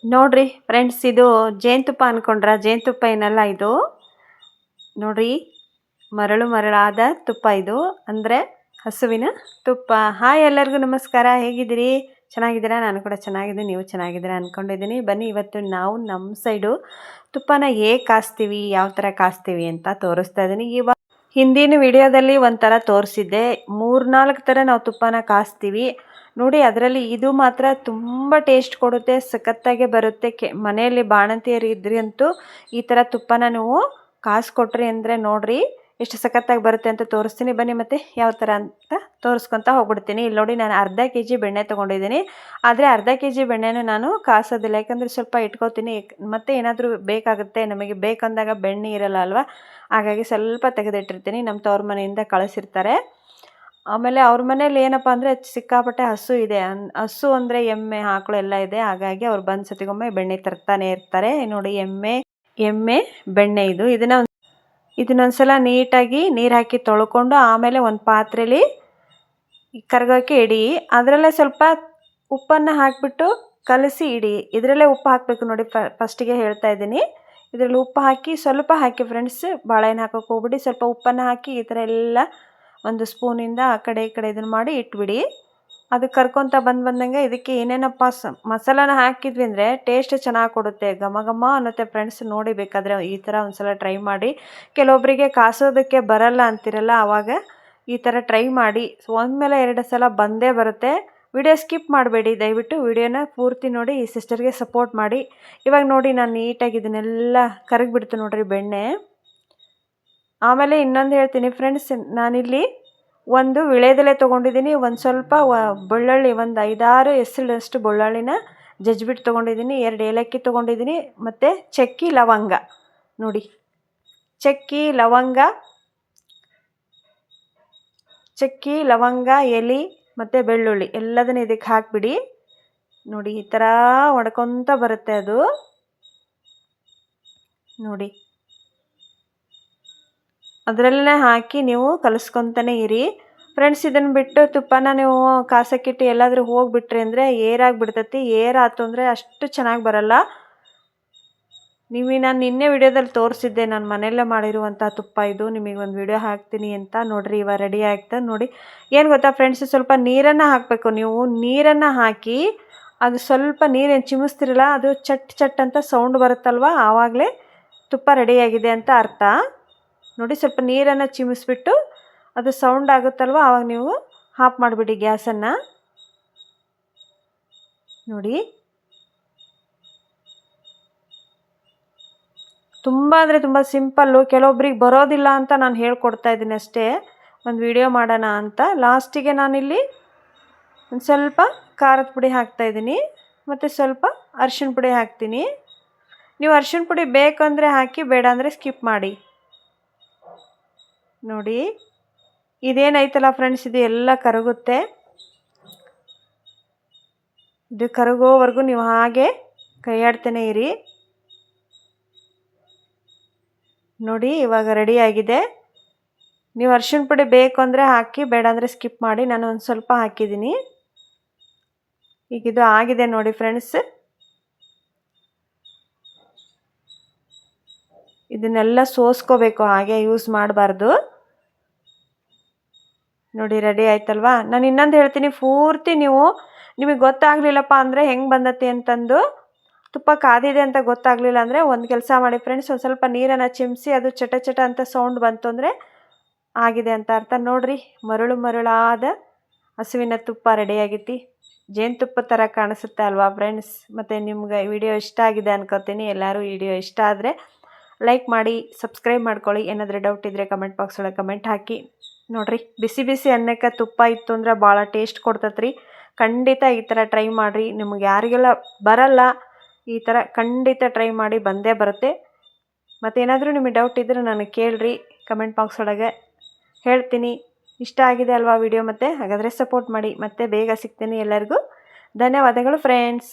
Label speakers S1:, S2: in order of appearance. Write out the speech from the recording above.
S1: ನೋಡ್ರಿ ಫ್ರೆಂಡ್ಸ್, ಇದು ಜೇನುತುಪ್ಪ ಅನ್ಕೊಂಡ್ರ? ಜೇನುತುಪ್ಪ ಏನಲ್ಲ ಇದು. ನೋಡ್ರಿ, ಮರಳಾದ ತುಪ್ಪ ಇದು, ಅಂದರೆ ಹಸುವಿನ ತುಪ್ಪ. ಹಾಯ್, ಎಲ್ಲರಿಗೂ ನಮಸ್ಕಾರ. ಹೇಗಿದ್ದೀರಿ? ಚೆನ್ನಾಗಿದ್ದೀರಾ? ನಾನು ಕೂಡ ಚೆನ್ನಾಗಿದ್ದೀನಿ, ನೀವು ಚೆನ್ನಾಗಿದ್ದೀರಾ ಅಂದ್ಕೊಂಡಿದ್ದೀನಿ. ಬನ್ನಿ, ಇವತ್ತು ನಾವು ನಮ್ಮ ಸೈಡು ತುಪ್ಪನ ಹೇಗೆ ಕಾಸ್ತೀವಿ, ಯಾವ ಥರ ಕಾಸ್ತೀವಿ ಅಂತ ತೋರಿಸ್ತಾ ಇದ್ದೀನಿ. ಇವಾಗ ಹಿಂದಿನ ವಿಡಿಯೋದಲ್ಲಿ ಒಂಥರ ತೋರಿಸಿದ್ದೆ, 3-4 ಥರ ನಾವು ತುಪ್ಪನ ಕಾಸ್ತೀವಿ ನೋಡಿ. ಅದರಲ್ಲಿ ಇದು ಮಾತ್ರ ತುಂಬ ಟೇಸ್ಟ್ ಕೊಡುತ್ತೆ, ಸಖತ್ತಾಗೆ ಬರುತ್ತೆ. ಮನೆಯಲ್ಲಿ ಬಾಣಂತಿಯರು ಇದ್ರಿ ಅಂತೂ ಈ ಥರ ತುಪ್ಪನ ನೀವು ಕಾಸ್ಕೊಟ್ರಿ ಅಂದರೆ ನೋಡ್ರಿ ಎಷ್ಟು ಸಖತ್ತಾಗಿ ಬರುತ್ತೆ ಅಂತ ತೋರಿಸ್ತೀನಿ. ಬನ್ನಿ ಮತ್ತೆ ಯಾವ ಥರ ಅಂತ ತೋರಿಸ್ಕೊತಾ ಹೋಗ್ಬಿಡ್ತೀನಿ. ಇಲ್ಲಿ ನೋಡಿ, ನಾನು ಅರ್ಧ kg ಬೆಣ್ಣೆ ತೊಗೊಂಡಿದ್ದೀನಿ. ಆದರೆ ಅರ್ಧ kg ಬೆಣ್ಣೆನೂ ನಾನು ಕಾಸೋದಿಲ್ಲ, ಯಾಕಂದರೆ ಸ್ವಲ್ಪ ಇಟ್ಕೋತೀನಿ. ಮತ್ತೆ ಏನಾದರೂ ಬೇಕಾಗುತ್ತೆ, ನಮಗೆ ಬೇಕಂದಾಗ ಬೆಣ್ಣೆ ಇರಲ್ಲ ಅಲ್ವಾ, ಹಾಗಾಗಿ ಸ್ವಲ್ಪ ತೆಗೆದಿಟ್ಟಿರ್ತೀನಿ. ನಮ್ಮ ತವ್ರ ಮನೆಯಿಂದ ಕಳಿಸಿರ್ತಾರೆ. ಆಮೇಲೆ ಅವ್ರ ಮನೇಲಿ ಏನಪ್ಪ ಅಂದರೆ ಸಿಕ್ಕಾಪಟ್ಟೆ ಹಸು ಇದೆ. ಹಸು ಅಂದರೆ ಎಮ್ಮೆ, ಆಕಳು ಎಲ್ಲ ಇದೆ. ಹಾಗಾಗಿ ಅವ್ರು ಬಂದು ಸತಿಗೊಮ್ಮೆ ಬೆಣ್ಣೆ ತರ್ತಾನೆ ಇರ್ತಾರೆ. ನೋಡಿ, ಎಮ್ಮೆ ಬೆಣ್ಣೆ ಇದು. ಇದನ್ನೊಂದ್ಸಲ ನೀಟಾಗಿ ನೀರು ಹಾಕಿ ತೊಳ್ಕೊಂಡು ಆಮೇಲೆ ಒಂದು ಪಾತ್ರೆಯಲ್ಲಿ ಕರಗೋಕ್ಕೆ ಇಡಿ. ಅದರಲ್ಲೇ ಸ್ವಲ್ಪ ಉಪ್ಪನ್ನು ಹಾಕಿಬಿಟ್ಟು ಕಲಸಿ ಇಡಿ. ಇದರಲ್ಲೇ ಉಪ್ಪು ಹಾಕಬೇಕು ನೋಡಿ. ಫಸ್ಟಿಗೆ ಹೇಳ್ತಾ ಇದ್ದೀನಿ, ಇದರಲ್ಲಿ ಉಪ್ಪು ಹಾಕಿ ಸ್ವಲ್ಪ ಹಾಕಿ ಫ್ರೆಂಡ್ಸ್, ಬಾಳೆಹಣ್ಣು ಹಾಕೋಕೆ ಹೋಗ್ಬಿಡಿ. ಸ್ವಲ್ಪ ಉಪ್ಪನ್ನು ಹಾಕಿ ಈ ಥರ ಎಲ್ಲ ಒಂದು ಸ್ಪೂನಿಂದ ಆ ಕಡೆ ಈ ಕಡೆ ಇದನ್ನು ಮಾಡಿ ಇಟ್ಬಿಡಿ. ಅದು ಕರ್ಕೊತ ಬಂದಂಗೆ ಇದಕ್ಕೆ ಏನೇನಪ್ಪ ಮಸಾಲಾನ ಹಾಕಿದ್ವಿ ಅಂದರೆ ಟೇಸ್ಟ್ ಚೆನ್ನಾಗಿ ಕೊಡುತ್ತೆ, ಘಮ ಘಮ ಅನ್ನುತ್ತೆ ಫ್ರೆಂಡ್ಸ್. ನೋಡಿ, ಬೇಕಾದರೆ ಈ ಥರ ಒಂದ್ಸಲ ಟ್ರೈ ಮಾಡಿ. ಕೆಲವೊಬ್ಬರಿಗೆ ಕಾಸೋದಕ್ಕೆ ಬರಲ್ಲ ಅಂತಿರಲ್ಲ, ಆವಾಗ ಈ ಥರ ಟ್ರೈ ಮಾಡಿ. ಒಂದ್ಮೇಲೆ 2 ಸಲ ಬಂದೇ ಬರುತ್ತೆ. ವಿಡಿಯೋ ಸ್ಕಿಪ್ ಮಾಡಬೇಡಿ, ದಯವಿಟ್ಟು ವಿಡಿಯೋನ ಪೂರ್ತಿ ನೋಡಿ. ಈ ಸಿಸ್ಟರ್ಗೆ ಸಪೋರ್ಟ್ ಮಾಡಿ. ಇವಾಗ ನೋಡಿ, ನಾನು ನೀಟಾಗಿ ಇದನ್ನೆಲ್ಲ ಕರಗಿಬಿಡ್ತು ನೋಡ್ರಿ ಬೆಣ್ಣೆ. ಆಮೇಲೆ ಇನ್ನೊಂದು ಹೇಳ್ತೀನಿ ಫ್ರೆಂಡ್ಸ್, ನಾನಿಲ್ಲಿ ಒಂದು ವಿಳೆದೆಲೆ ತೊಗೊಂಡಿದ್ದೀನಿ, ಒಂದು ಸ್ವಲ್ಪ ಬೆಳ್ಳುಳ್ಳಿ, ಒಂದು 5-6 ಎಸಳಷ್ಟು ಬೆಳ್ಳುಳ್ಳಿನ ಜಜ್ಜಿಬಿಟ್ಟು ತೊಗೊಂಡಿದ್ದೀನಿ, 2 ಏಲಕ್ಕಿ ತೊಗೊಂಡಿದ್ದೀನಿ, ಮತ್ತು ಚಕ್ಕಿ ಲವಂಗ. ನೋಡಿ, ಚಕ್ಕಿ ಲವಂಗ ಎಲೆ ಮತ್ತು ಬೆಳ್ಳುಳ್ಳಿ ಎಲ್ಲದನ್ನು ಇದಕ್ಕೆ ಹಾಕಿಬಿಡಿ. ನೋಡಿ, ಈ ಥರ ಒಡ್ಕೊತ ಬರುತ್ತೆ ಅದು. ನೋಡಿ, ಅದರಲ್ಲೇ ಹಾಕಿ ನೀವು ಕಲಿಸ್ಕೊತಾನೆ ಇರಿ ಫ್ರೆಂಡ್ಸ್. ಇದನ್ನು ಬಿಟ್ಟು ತುಪ್ಪನ ನೀವು ಕಾಸಕ್ಕಿಟ್ಟು ಎಲ್ಲಾದರೂ ಹೋಗಿಬಿಟ್ರಿ ಅಂದರೆ ಏರಾಗಿಬಿಡ್ತೈತಿ. ಏರಾಯ್ತು ಅಂದರೆ ಅಷ್ಟು ಚೆನ್ನಾಗಿ ಬರಲ್ಲ. ನಾನು ನಿನ್ನೆ ವಿಡಿಯೋದಲ್ಲಿ ತೋರಿಸಿದ್ದೆ, ನಾನು ಮನೆಯಲ್ಲೇ ಮಾಡಿರುವಂಥ ತುಪ್ಪ ಇದು. ನಿಮಗೆ ಒಂದು ವಿಡಿಯೋ ಹಾಕ್ತೀನಿ ಅಂತ. ನೋಡಿರಿ, ಇವಾಗ ರೆಡಿ ಆಗ್ತಾ ನೋಡಿ. ಏನು ಗೊತ್ತಾ ಫ್ರೆಂಡ್ಸ್, ಸ್ವಲ್ಪ ನೀರನ್ನು ಹಾಕಬೇಕು. ನೀವು ನೀರನ್ನು ಹಾಕಿ ಅದು ಸ್ವಲ್ಪ ನೀರೇನು ಚಿಮಿಸ್ತಿರಲ್ಲ, ಅದು ಚಟ್ ಅಂತ ಸೌಂಡ್ ಬರುತ್ತಲ್ವ, ಆವಾಗಲೇ ತುಪ್ಪ ರೆಡಿಯಾಗಿದೆ ಅಂತ ಅರ್ಥ. ನೋಡಿ, ಸ್ವಲ್ಪ ನೀರನ್ನು ಚಿಮಿಸ್ಬಿಟ್ಟು ಅದು ಸೌಂಡ್ ಆಗುತ್ತಲ್ವ, ಆವಾಗ ನೀವು ಆಫ್ ಮಾಡಿಬಿಡಿ ಗ್ಯಾಸನ್ನು. ನೋಡಿ, ತುಂಬ ಅಂದರೆ ತುಂಬ ಸಿಂಪಲ್ಲು. ಕೆಲವೊಬ್ರಿಗೆ ಬರೋದಿಲ್ಲ ಅಂತ ನಾನು ಹೇಳ್ಕೊಡ್ತಾ ಇದ್ದೀನಿ ಅಷ್ಟೇ, ಒಂದು ವಿಡಿಯೋ ಮಾಡೋಣ ಅಂತ. ಲಾಸ್ಟಿಗೆ ನಾನಿಲ್ಲಿ ಒಂದು ಸ್ವಲ್ಪ ಖಾರದ ಪುಡಿ ಹಾಕ್ತಾಯಿದ್ದೀನಿ, ಮತ್ತು ಸ್ವಲ್ಪ ಅರಿಶಿಣ ಪುಡಿ ಹಾಕ್ತೀನಿ. ನೀವು ಅರಿಶಿಣ ಪುಡಿ ಬೇಕಂದರೆ ಹಾಕಿ, ಬೇಡ ಅಂದರೆ ಸ್ಕಿಪ್ ಮಾಡಿ. ನೋಡಿ, ಇದೇನೈತಲ್ಲ ಫ್ರೆಂಡ್ಸ್, ಇದು ಎಲ್ಲ ಕರಗುತ್ತೆ. ಇದು ಕರಗೋವರೆಗೂ ನೀವು ಹಾಗೆ ಕೈಯಾಡ್ತಾನೆ ಇರಿ. ನೋಡಿ, ಇವಾಗ ರೆಡಿಯಾಗಿದೆ. ನೀವು ಅರಿಶಿಣ ಪುಡಿ ಬೇಕು ಅಂದರೆ ಹಾಕಿ, ಬೇಡ ಅಂದರೆ ಸ್ಕಿಪ್ ಮಾಡಿ. ನಾನು ಒಂದು ಸ್ವಲ್ಪ ಹಾಕಿದ್ದೀನಿ. ಈಗ ಇದು ಆಗಿದೆ ನೋಡಿ ಫ್ರೆಂಡ್ಸ್. ಇದನ್ನೆಲ್ಲ ಸೋಸ್ಕೋಬೇಕು, ಹಾಗೆ ಯೂಸ್ ಮಾಡಬಾರ್ದು. ನೋಡಿ, ರೆಡಿ ಆಯ್ತಲ್ವಾ. ನಾನು ಇನ್ನೊಂದು ಹೇಳ್ತೀನಿ, ಪೂರ್ತಿ ನಿಮಗೆ ಗೊತ್ತಾಗಲಿಲ್ಲಪ್ಪ ಅಂದರೆ ಹೆಂಗೆ ಬಂದತಿ ಅಂತಂದು, ತುಪ್ಪ ಕಾದಿದೆ ಅಂತ ಗೊತ್ತಾಗಲಿಲ್ಲ ಅಂದರೆ ಒಂದು ಕೆಲಸ ಮಾಡಿ ಫ್ರೆಂಡ್ಸ್, ಒಂದು ಸ್ವಲ್ಪ ನೀರನ್ನು ಚಿಮ್ಮಿಸಿ ಅದು ಚಟ ಅಂತ ಸೌಂಡ್ ಬಂತು ಅಂದರೆ ಆಗಿದೆ ಅಂತ ಅರ್ಥ. ನೋಡಿರಿ, ಮರಳಾದ ಹಸುವಿನ ತುಪ್ಪ ರೆಡಿಯಾಗೈತಿ. ಜೇನುತುಪ್ಪ ಥರ ಕಾಣಿಸುತ್ತೆ ಅಲ್ವಾ ಫ್ರೆಂಡ್ಸ್. ಮತ್ತು ನಿಮ್ಗೆ ವಿಡಿಯೋ ಇಷ್ಟ ಆಗಿದೆ ಅನ್ಕೋತೀನಿ. ಎಲ್ಲರೂ ವಿಡಿಯೋ ಇಷ್ಟ ಆದರೆ ಲೈಕ್ ಮಾಡಿ, ಸಬ್ಸ್ಕ್ರೈಬ್ ಮಾಡ್ಕೊಳ್ಳಿ. ಏನಾದರೂ ಡೌಟ್ ಇದ್ದರೆ ಕಮೆಂಟ್ ಬಾಕ್ಸ್ ಒಳಗೆ ಕಮೆಂಟ್ ಹಾಕಿ. ನೋಡಿರಿ, ಬಿಸಿ ಅನ್ನಕ್ಕೆ ತುಪ್ಪ ಇತ್ತು ಅಂದರೆ ಭಾಳ ಟೇಸ್ಟ್ ಕೊಡ್ತೈತ್ರಿ. ಖಂಡಿತ ಈ ಥರ ಟ್ರೈ ಮಾಡಿರಿ. ನಿಮ್ಗೆ ಯಾರಿಗೆಲ್ಲ ಬರಲ್ಲ, ಈ ಥರ ಖಂಡಿತ ಟ್ರೈ ಮಾಡಿ, ಬಂದೇ ಬರುತ್ತೆ. ಮತ್ತೇನಾದರೂ ನಿಮಗೆ ಡೌಟ್ ಇದ್ದರೆ ನನಗೆ ಕೇಳಿರಿ, ಕಮೆಂಟ್ ಬಾಕ್ಸ್ ಒಳಗೆ ಹೇಳ್ತೀನಿ. ಇಷ್ಟ ಆಗಿದೆ ಅಲ್ವಾ ವಿಡಿಯೋ? ಮತ್ತೆ ಹಾಗಾದರೆ ಸಪೋರ್ಟ್ ಮಾಡಿ. ಮತ್ತೆ ಬೇಗ ಸಿಗ್ತೀನಿ. ಎಲ್ಲರಿಗೂ ಧನ್ಯವಾದಗಳು ಫ್ರೆಂಡ್ಸ್.